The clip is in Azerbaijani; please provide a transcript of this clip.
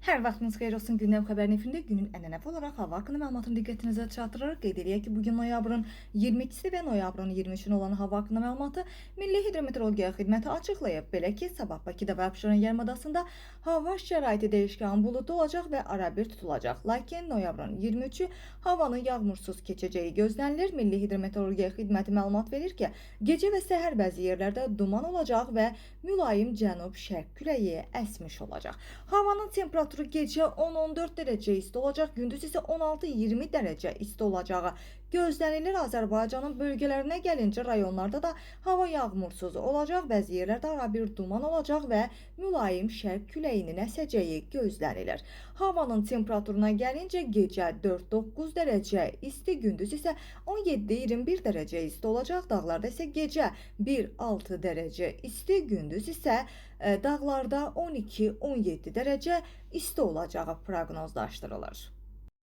Hər vaxtınız xeyir olsun. Gündəm xəbərin efirində günün ənənəvi olaraq hava haqqında məlumatını diqqətinizə çatdıraraq qeyd edək ki, bugün noyabrın 22-si və noyabrın 23-ünə olan hava haqqında məlumatı Milli Hidrometeorologiya Xidməti açıqlayıb. Belə ki, sabah Bakıda və Abşeron yarımadasında hava şəraiti dəyişkən buludlu olacaq və arabir tutulacaq. Lakin noyabrın 23-ü havanın yağmursuz keçəcəyi gözlənilir. Milli Hidrometeorologiya Xidməti məlumat verir ki, gecə və səhər bəzi yerlərdə duman olacaq və mülayim cənub-şərq küləyi əsmiş olacaq. Havanın temperaturu gecə 10-14 dərəcə isti olacaq, gündüz isə 16-20 dərəcə isti olacağı gözlənilir. Azərbaycanın bölgələrinə gəlincə rayonlarda da hava yağmursuz olacaq, bəzi yerlərdə arabir duman olacaq və mülayim şərq küləyinin əsəcəyi gözlənilir. Havanın temperaturuna gəlincə gecə 4-9 dərəcə isti, gündüz isə 17-21 dərəcə isti olacaq. Dağlarda isə gecə 1-6 dərəcə isti, gündüz isə dağlarda 12-17 dərəcə isti olacağı proqnozlaşdırılır.